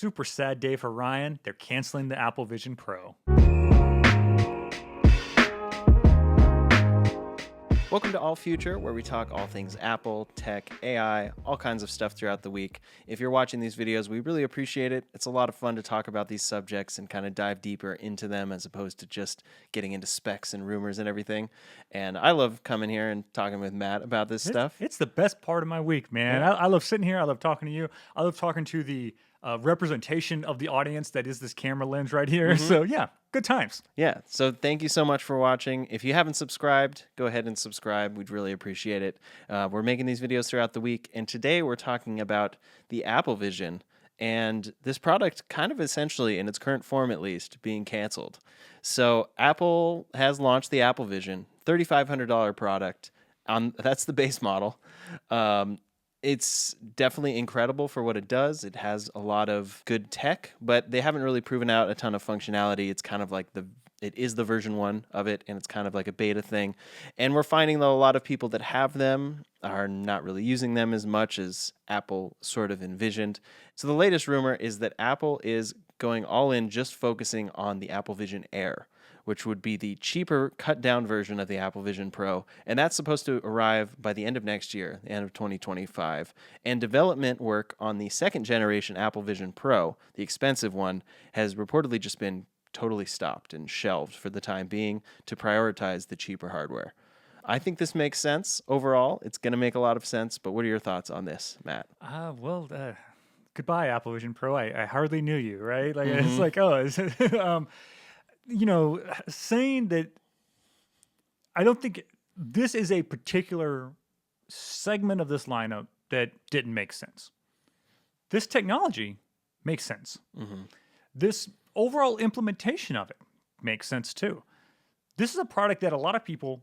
super sad day for Ryan. They're canceling the Apple Vision Pro. Welcome to All Future, where we talk all things Apple, tech, AI, all kinds of stuff throughout the week. If you're watching these videos, we really appreciate it. It's a lot of fun to talk about these subjects and kind of dive deeper into them as opposed to just getting into specs and rumors and everything. And I love coming here and talking with Matt about this stuff. It's the best part of my week, man. Yeah. I love sitting here. I love talking to you. I love talking to the representation of the audience that is this camera lens right here. So yeah, good times. Yeah, so thank you so much for watching. If you haven't subscribed, go ahead and subscribe. We'd really appreciate it. We're making these videos throughout the week, and today we're talking about the Apple Vision and this product kind of essentially, in its current form at least, being canceled. So Apple has launched the Apple Vision, $3,500 product. That's the base model. It's definitely incredible for what it does. It has a lot of good tech, but they haven't really proven out a ton of functionality. It's kind of like it is the version 1 of it, and it's kind of like a beta thing. And we're finding that a lot of people that have them are not really using them as much as Apple sort of envisioned. So the latest rumor is that Apple is going all in, just focusing on the Apple Vision Air, which would be the cheaper, cut-down version of the Apple Vision Pro. And that's supposed to arrive by the end of next year, the end of 2025. And development work on the second-generation Apple Vision Pro, the expensive one, has reportedly just been totally stopped and shelved for the time being to prioritize the cheaper hardware. I think this makes sense overall. It's going to make a lot of sense. But what are your thoughts on this, Matt? Goodbye, Apple Vision Pro. I hardly knew you, right? Like it's like, saying that I don't think this is a particular segment of this lineup that didn't make sense. This technology makes sense. This overall implementation of it makes sense too. This is a product that a lot of people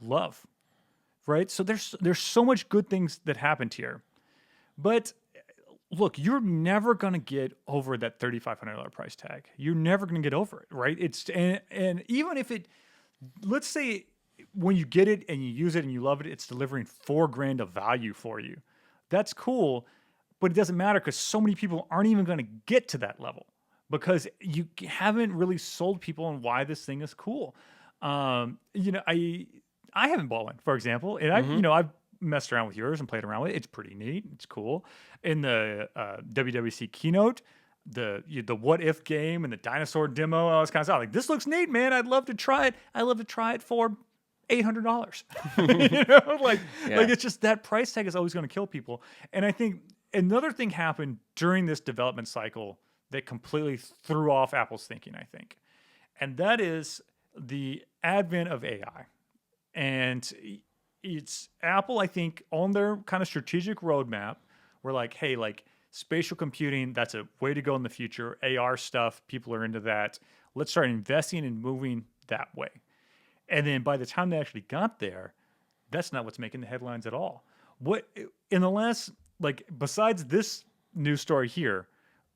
love, right? So there's so much good things that happened here. But look, you're never going to get over that $3,500 price tag. You're never going to get over it, right? And even if let's say when you get it and you use it and you love it, it's delivering $4,000 of value for you. That's cool, but it doesn't matter because so many people aren't even going to get to that level because you haven't really sold people on why this thing is cool. I haven't bought one, for example, and I've messed around with yours and played around with it. It's pretty neat. It's cool. In the WWDC keynote, the what if game and the dinosaur demo, I was kind of like, this looks neat, man. I'd love to try it. I'd love to try it for $800. Like it's just that price tag is always going to kill people. And I think another thing happened during this development cycle that completely threw off Apple's thinking, I think. And that is the advent of AI. And it's Apple, I think, on their kind of strategic roadmap, we're like, hey, like spatial computing, that's a way to go in the future. AR stuff, people are into that. Let's start investing and moving that way. And then by the time they actually got there, that's not what's making the headlines at all. What in the last, besides this news story here,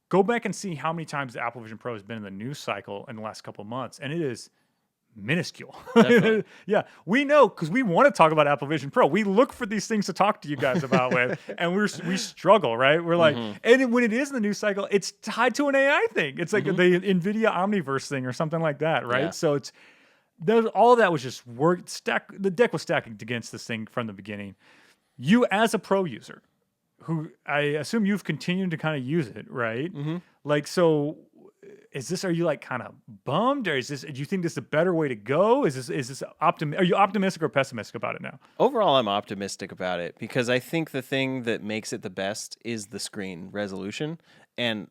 go back and see how many times the Apple Vision Pro has been in the news cycle in the last couple of months, and it is minuscule. Yeah, we know because we want to talk about Apple Vision Pro. We look for these things to talk to you guys about with, and we struggle, right? We're like, and when it is in the news cycle, it's tied to an AI thing. It's like the Nvidia Omniverse thing or something like that, right? Yeah. So all of that was just the deck was stacked against this thing from the beginning. You as a pro user, who I assume you've continued to kind of use it, right? So are you like kind of bummed, or do you think this is a better way to go? Are you optimistic or pessimistic about it now? Overall, I'm optimistic about it because I think the thing that makes it the best is the screen resolution. And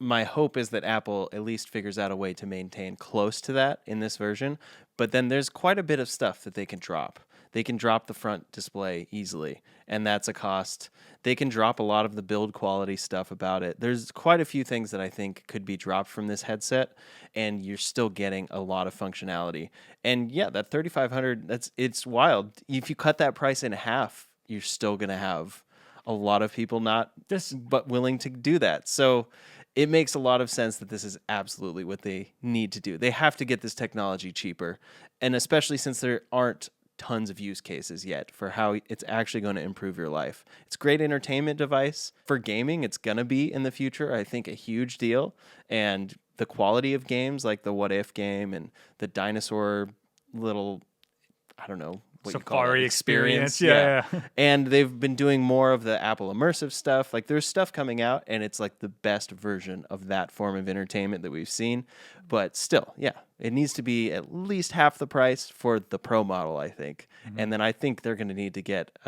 my hope is that Apple at least figures out a way to maintain close to that in this version. But then there's quite a bit of stuff that they can drop. They can drop the front display easily, and that's a cost. They can drop a lot of the build quality stuff about it. There's quite a few things that I think could be dropped from this headset, and you're still getting a lot of functionality. And yeah, that $3,500, it's wild. If you cut that price in half, you're still going to have a lot of people but willing to do that. So it makes a lot of sense that this is absolutely what they need to do. They have to get this technology cheaper, and especially since there aren't tons of use cases yet for how it's actually going to improve your life. It's a great entertainment device. For gaming, it's going to be in the future, I think, a huge deal. And the quality of games like the What If game and the dinosaur little, I don't know what you call it, Safari experience. Yeah. And they've been doing more of the Apple immersive stuff. Like there's stuff coming out and it's like the best version of that form of entertainment that we've seen. But still, yeah, it needs to be at least half the price for the Pro model, I think. And then I think they're going to need to get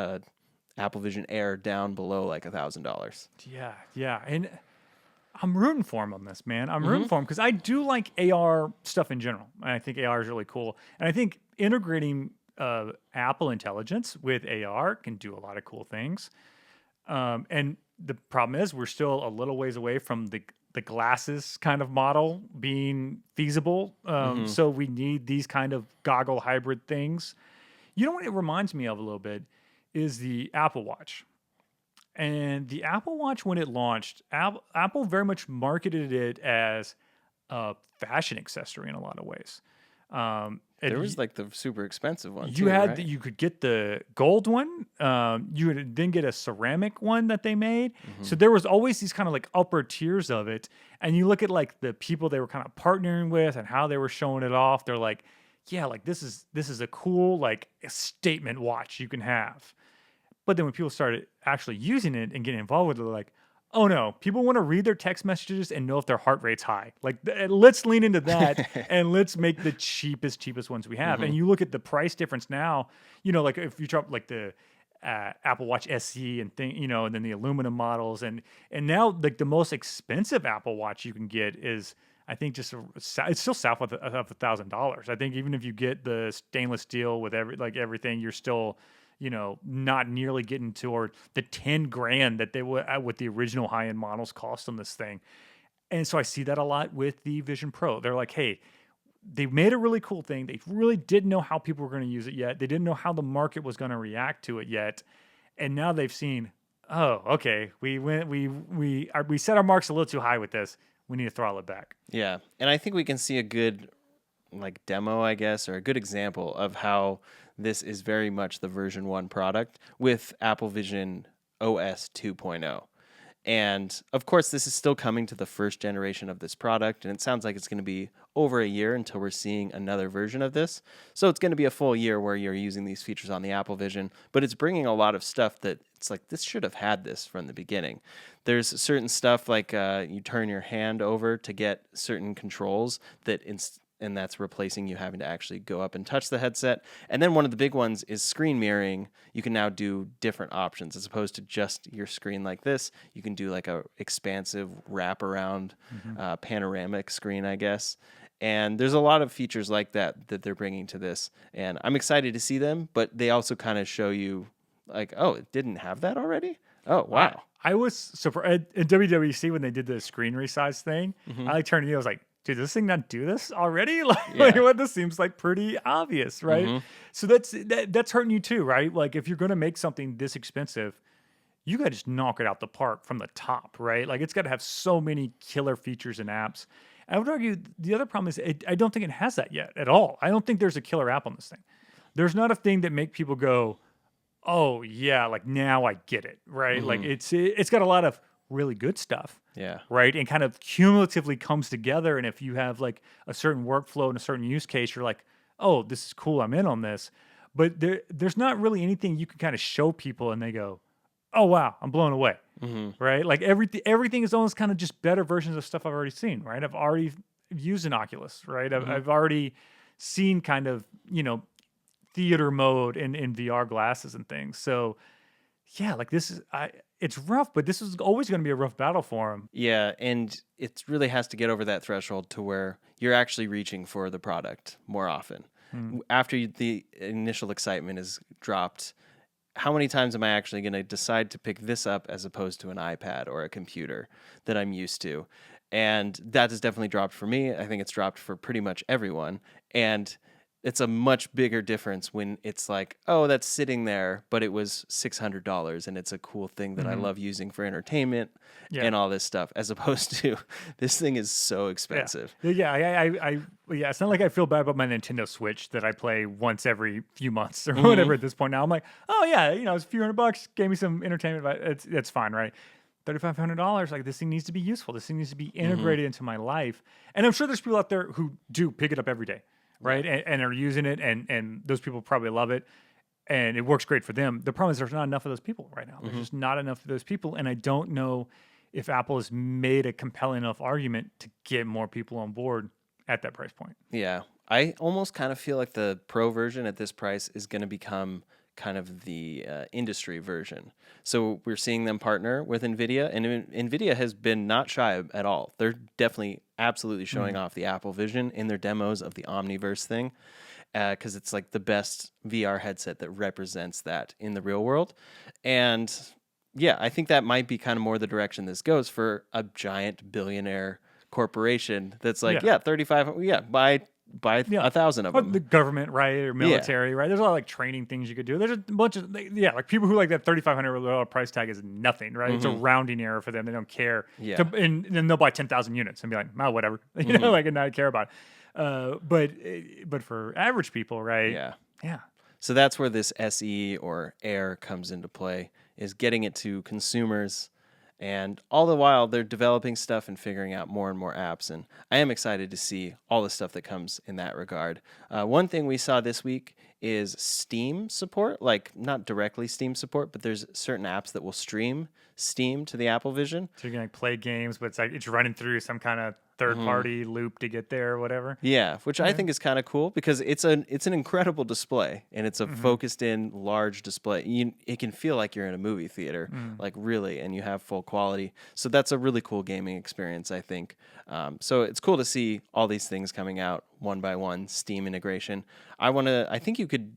Apple Vision Air down below like $1,000. Yeah. And I'm rooting for him on this, man. I'm rooting for him because I do like AR stuff in general. And I think AR is really cool. And I think integrating Apple Intelligence with AR can do a lot of cool things. And the problem is we're still a little ways away from the glasses kind of model being feasible. So we need these kind of goggle hybrid things. You know what it reminds me of a little bit is the Apple Watch. And the Apple Watch, when it launched, Apple very much marketed it as a fashion accessory in a lot of ways. There was like the super expensive one. You you could get the gold one. You would then get a ceramic one that they made. So there was always these kind of like upper tiers of it. And you look at like the people they were kind of partnering with and how they were showing it off. They're like, yeah, like this is a cool like statement watch you can have. But then when people started actually using it and getting involved with it, they're like, oh no, people want to read their text messages and know if their heart rate's high. Like, let's lean into that and let's make the cheapest ones we have. And you look at the price difference now, you know, like if you drop like the Apple Watch SE and and then the aluminum models, and now like the most expensive Apple Watch you can get is, I think, it's still south of $1,000. I think even if you get the stainless steel with everything, you're still, not nearly getting toward the 10 grand that they would what the original high-end models cost on this thing. And so I see that a lot with the Vision Pro. They're like, hey, they made a really cool thing. They really didn't know how people were going to use it yet. They didn't know how the market was going to react to it yet. And now they've seen, oh, okay, we set our marks a little too high with this. We need to throttle it back. Yeah. And I think we can see a good demo, I guess, or a good example of how this is very much the version 1 product with Apple Vision OS 2.0. And of course, this is still coming to the first generation of this product, and it sounds like it's going to be over a year until we're seeing another version of this. So it's going to be a full year where you're using these features on the Apple Vision, but it's bringing a lot of stuff that it's like, this should have had this from the beginning. There's certain stuff like you turn your hand over to get certain controls and that's replacing you having to actually go up and touch the headset. And then one of the big ones is screen mirroring. You can now do different options as opposed to just your screen like this. You can do like a expansive wraparound panoramic screen, I guess. And there's a lot of features like that they're bringing to this. And I'm excited to see them, but they also kind of show you like, oh, it didn't have that already? Oh, wow. I was surprised at WWDC when they did the screen resize thing. I turned to you, I was like, did this thing not do this already? This seems like pretty obvious, right? So that's hurting you too, right? Like if you're going to make something this expensive, you got to just knock it out the park from the top, right? Like it's got to have so many killer features and apps. I would argue the other problem is I don't think it has that yet at all. I don't think there's a killer app on this thing. There's not a thing that make people go, oh yeah, like now I get it, right? Like it's got a lot of really good stuff. Yeah. Right. And kind of cumulatively comes together. And if you have like a certain workflow and a certain use case, you're like, oh, this is cool. I'm in on this. But there's not really anything you can kind of show people and they go, oh, wow, I'm blown away. Right. Like everything is almost kind of just better versions of stuff I've already seen. Right. I've already used an Oculus. Right. I've already seen kind of, theater mode in VR glasses and things. So yeah, like it's rough, but this is always going to be a rough battle for him. Yeah, and it really has to get over that threshold to where you're actually reaching for the product more often. After the initial excitement is dropped, how many times am I actually going to decide to pick this up as opposed to an iPad or a computer that I'm used to? And that has definitely dropped for me. I think it's dropped for pretty much everyone. And it's a much bigger difference when it's like, oh, that's sitting there, but it was $600 and it's a cool thing that I love using for entertainment Yeah. and all this stuff, as opposed to this thing is so expensive. Yeah. It's not like I feel bad about my Nintendo Switch that I play once every few months or whatever. At this point now, I'm like, oh yeah, it's a few $100, gave me some entertainment, but it's fine, right? $3,500. Like, this thing needs to be useful. This thing needs to be integrated into my life, and I'm sure there's people out there who do pick it up every day, right? And are using it, and those people probably love it, and it works great for them. The problem is there's not enough of those people right now. There's just not enough of those people, and I don't know if Apple has made a compelling enough argument to get more people on board at that price point. Yeah. I almost kind of feel like the Pro version at this price is going to become kind of the industry version. So we're seeing them partner with Nvidia, and Nvidia has been not shy at all. They're definitely absolutely showing off the Apple Vision in their demos of the Omniverse thing, because it's like the best VR headset that represents that in the real world. And yeah, I think that might be kind of more the direction this goes for a giant billionaire corporation that's like, 35, buy 1,000 of Or them. the government, right, or military, right? There's a lot of like training things you could do. There's a bunch of like people who like that $3,500 price tag is nothing, right? It's a rounding error for them. They don't care. Yeah. And then they'll buy 10,000 units and be like, oh, whatever, like, and not care about it. But for average people, right? Yeah. So that's where this SE or Air comes into play, is getting it to consumers. And all the while, they're developing stuff and figuring out more and more apps. And I am excited to see all the stuff that comes in that regard. One thing we saw this week is Steam support, like not directly Steam support, but there's certain apps that will stream Steam to the Apple Vision. So you can like play games, but it's like it's running through some kind of third-party loop to get there or whatever. Yeah, which I think is kind of cool because it's an incredible display, and it's a focused-in large display. It can feel like you're in a movie theater, like really, and you have full quality. So that's a really cool gaming experience, I think. So it's cool to see all these things coming out one by one. Steam integration. I think you could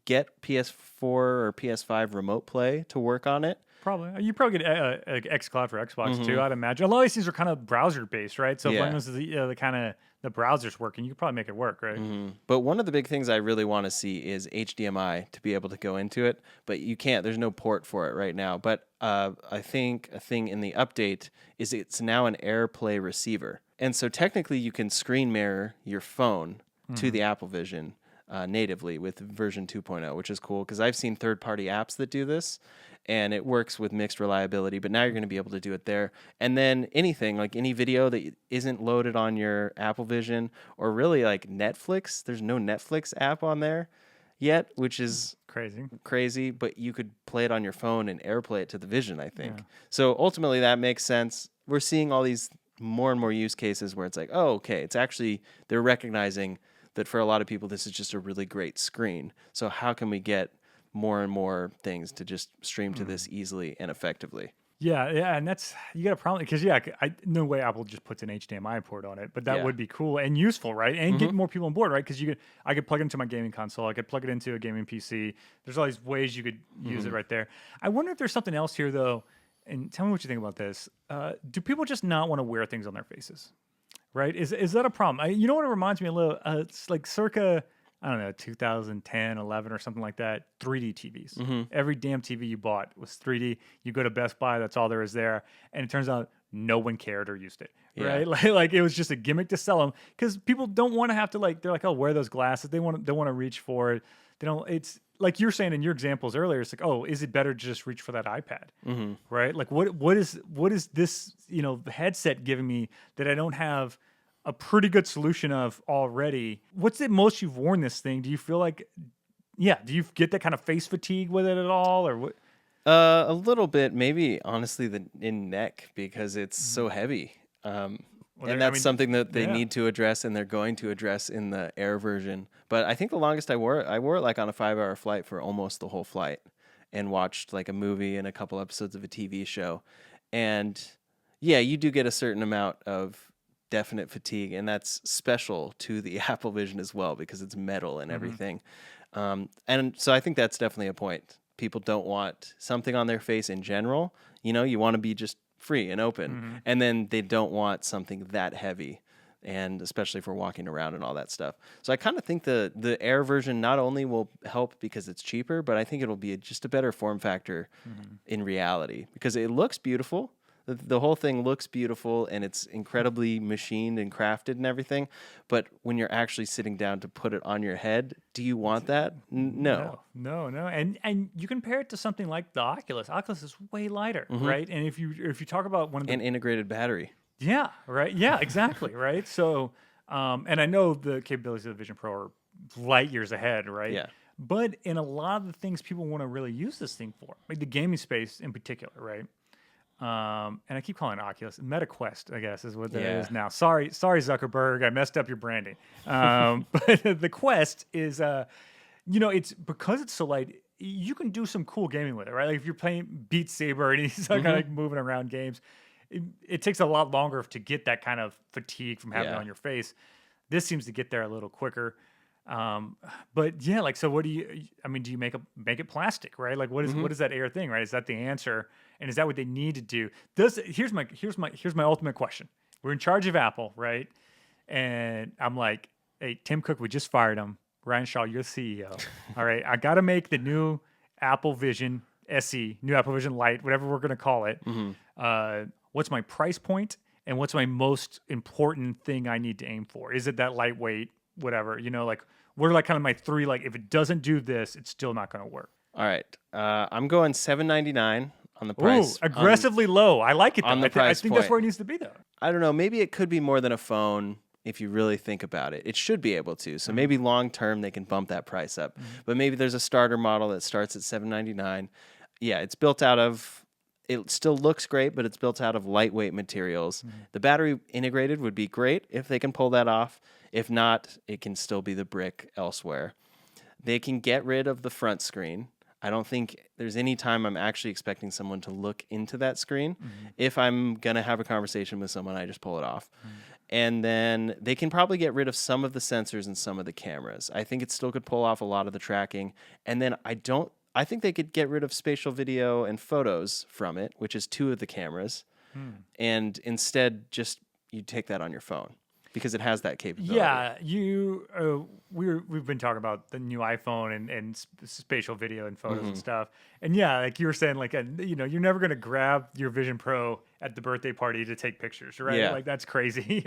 get PS4 or PS5 Remote Play to work on it. Probably. You probably get xCloud for Xbox too, I'd imagine. A lot of these things are kind of browser based, right? So if long as the kind of the browser's working, you could probably make it work, right? But one of the big things I really want to see is HDMI to be able to go into it, but you can't. There's no port for it right now. But I think a thing in the update is it's now an AirPlay receiver. And so technically you can screen mirror your phone to the Apple Vision natively with version 2.0, which is cool because I've seen third-party apps that do this, and it works with mixed reliability, but now you're going to be able to do it there. And then anything, like any video that isn't loaded on your Apple Vision, or really like Netflix, there's no Netflix app on there yet, which is crazy, but you could play it on your phone and AirPlay it to the Vision, I think. Yeah. So ultimately that makes sense. We're seeing all these more and more use cases where it's like, oh, okay, it's actually, they're recognizing that for a lot of people, this is just a really great screen. So how can we get more and more things to just stream to this easily and effectively? Yeah, and that's, you got a problem because no way Apple just puts an HDMI port on it, but that would be cool and useful, right? And get more people on board, right? Because I could plug it into my gaming console, I could plug it into a gaming PC. There's all these ways you could use it right there. I wonder if there's something else here though, and tell me what you think about this. Do people just not want to wear things on their faces? Right? Is that a problem? You know what it reminds me a little? It's like circa, I don't know, 2010, 11 or something like that, 3D TVs. Every damn TV you bought was 3D. You go to Best Buy, that's all there is there. And it turns out no one cared or used it, right? Like it was just a gimmick to sell them because people don't want to have to they're like, oh, wear those glasses. They want to reach for it. They don't, it's like you're saying in your examples earlier, it's like, oh, is it better to just reach for that iPad, right? Like what is this, headset giving me that I don't have a pretty good solution of already? What's the most you've worn this thing? Do you feel like, do you get that kind of face fatigue with it at all, or what? A little bit, maybe honestly in neck because it's so heavy. And that's something that they need to address, and they're going to address in the Air version. But I think the longest I wore it like on a 5-hour flight for almost the whole flight, and watched like a movie and a couple episodes of a TV show. And yeah, you do get a certain amount of definite fatigue, and that's special to the Apple Vision as well because it's metal and everything. And so I think that's definitely a point. People don't want something on their face in general. You want to be just free and open, and then they don't want something that heavy and especially for walking around and all that stuff. So I kind of think the Air version not only will help because it's cheaper, but I think it'll be just a better form factor in reality because it looks beautiful. The whole thing looks beautiful and it's incredibly machined and crafted and everything. But when you're actually sitting down to put it on your head, do you want that? No. No. And you compare it to something like the Oculus. Oculus is way lighter, right? And if you talk about one of the An integrated battery. yeah, right. Yeah, exactly, right? So and I know the capabilities of the Vision Pro are light years ahead, right? Yeah. But in a lot of the things people want to really use this thing for, like the gaming space in particular, right? And I keep calling it Oculus. MetaQuest, I guess, is what it is now. Sorry, Zuckerberg, I messed up your branding. But the Quest is, it's because it's so light. You can do some cool gaming with it, right? Like if you're playing Beat Saber and he's kind of like moving around games, it takes a lot longer to get that kind of fatigue from having it on your face. This seems to get there a little quicker. But yeah, like, so what do you make it plastic, right? Like what is that Air thing, right? Is that the answer? And is that what they need to do? Here's my ultimate question. We're in charge of Apple, right? And I'm like, hey, Tim Cook, we just fired him. Ryan Shaw, you're the CEO. All right. I got to make the new Apple Vision SE, new Apple Vision Lite, whatever we're going to call it. What's my price point? And what's my most important thing I need to aim for? Is it that lightweight, whatever, like what are like kind of my three, like if it doesn't do this, it's still not going to work. All right. I'm going $799 on the price. Ooh, aggressively low. I like it though. On the I price think point. that's where it needs to be though. I don't know. Maybe it could be more than a phone if you really think about it. It should be able to. So maybe long term they can bump that price up. But maybe there's a starter model that starts at $799. Yeah, it's built out of, it still looks great, but it's built out of lightweight materials. The battery integrated would be great if they can pull that off. If not, it can still be the brick elsewhere. They can get rid of the front screen. I don't think there's any time I'm actually expecting someone to look into that screen. If I'm going to have a conversation with someone, I just pull it off. And then they can probably get rid of some of the sensors and some of the cameras. I think it still could pull off a lot of the tracking. And then I think they could get rid of spatial video and photos from it, which is 2 of the cameras. And instead just you take that on your phone. Because it has that capability. Yeah, we've been talking about the new iPhone and spatial video and photos and stuff. And yeah, like you were saying, like you're never gonna grab your Vision Pro at the birthday party to take pictures, right? Yeah. Like that's crazy.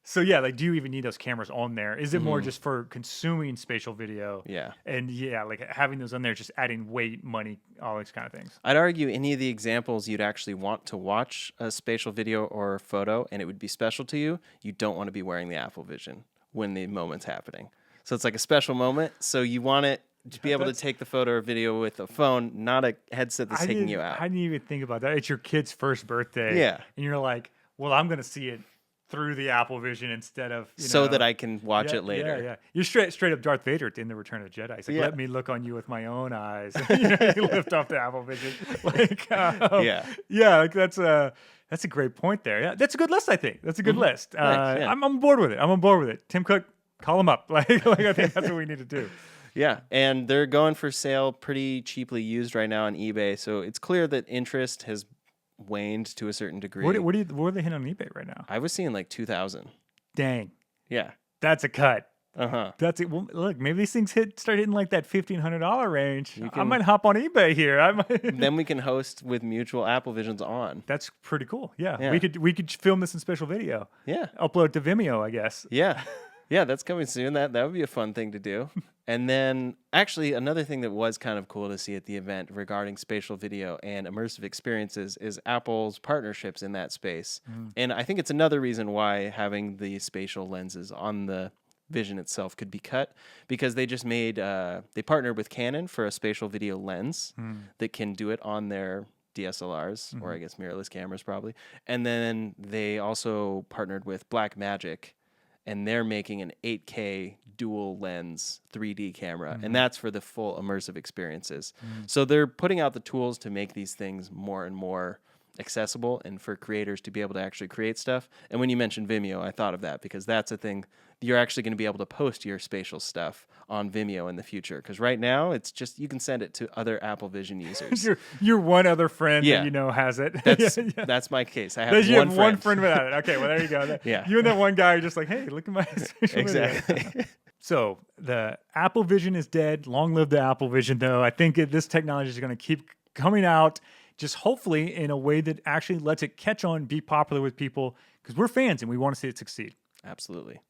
So yeah, like do you even need those cameras on there? Is it more just for consuming spatial video? Yeah. And yeah, like having those on there, just adding weight, money, all these kind of things. I'd argue any of the examples you'd actually want to watch a spatial video or photo and it would be special to you, you don't want to be wearing the Apple Vision when the moment's happening. So it's like a special moment. So you want it to be able to take the photo or video with a phone, not a headset that's taking you out. I didn't even think about that. It's your kid's first birthday. Yeah. And you're like, well, I'm going to see it through the Apple Vision instead of so that I can watch it later. Yeah. You're straight up Darth Vader in the Return of the Jedi. It's like, let me look on you with my own eyes. You lift off the Apple Vision. Like, like that's a great point there. Yeah, that's a good list. I think that's a good list. Thanks, I'm on board with it. I'm on board with it. Tim Cook, call him up. Like I think that's what we need to do. Yeah, and they're going for sale pretty cheaply used right now on eBay. So it's clear that interest has waned to a certain degree. What are they hitting on eBay right now? I was seeing like 2,000. Dang. Yeah. That's a cut. That's it. Well, look, maybe these things start hitting like that $1,500 range. I might hop on eBay here. Then we can host with mutual Apple Visions on. That's pretty cool. Yeah. Yeah. We could film this in special video. Yeah. Upload to Vimeo, I guess. Yeah. Yeah, that's coming soon. That would be a fun thing to do. And then actually another thing that was kind of cool to see at the event regarding spatial video and immersive experiences is Apple's partnerships in that space. And I think it's another reason why having the spatial lenses on the Vision itself could be cut, because they just made they partnered with Canon for a spatial video lens that can do it on their DSLRs, or I guess mirrorless cameras probably. And then they also partnered with Blackmagic, and they're making an 8K dual lens 3D camera, and that's for the full immersive experiences. So they're putting out the tools to make these things more and more accessible and for creators to be able to actually create stuff. And when you mentioned Vimeo, I thought of that because that's a thing. You're actually going to be able to post your spatial stuff on Vimeo in the future. Because right now, it's just you can send it to other Apple Vision users. Your one other friend Yeah. that you know has it. That's my case. I have You one have friend. one friend without it. Okay, well there you go. Yeah. You and that one guy are just like, hey, look at my social media. Exactly. So the Apple Vision is dead. Long live the Apple Vision, though. I think this technology is going to keep coming out, just hopefully in a way that actually lets it catch on, be popular with people, because we're fans and we want to see it succeed. Absolutely.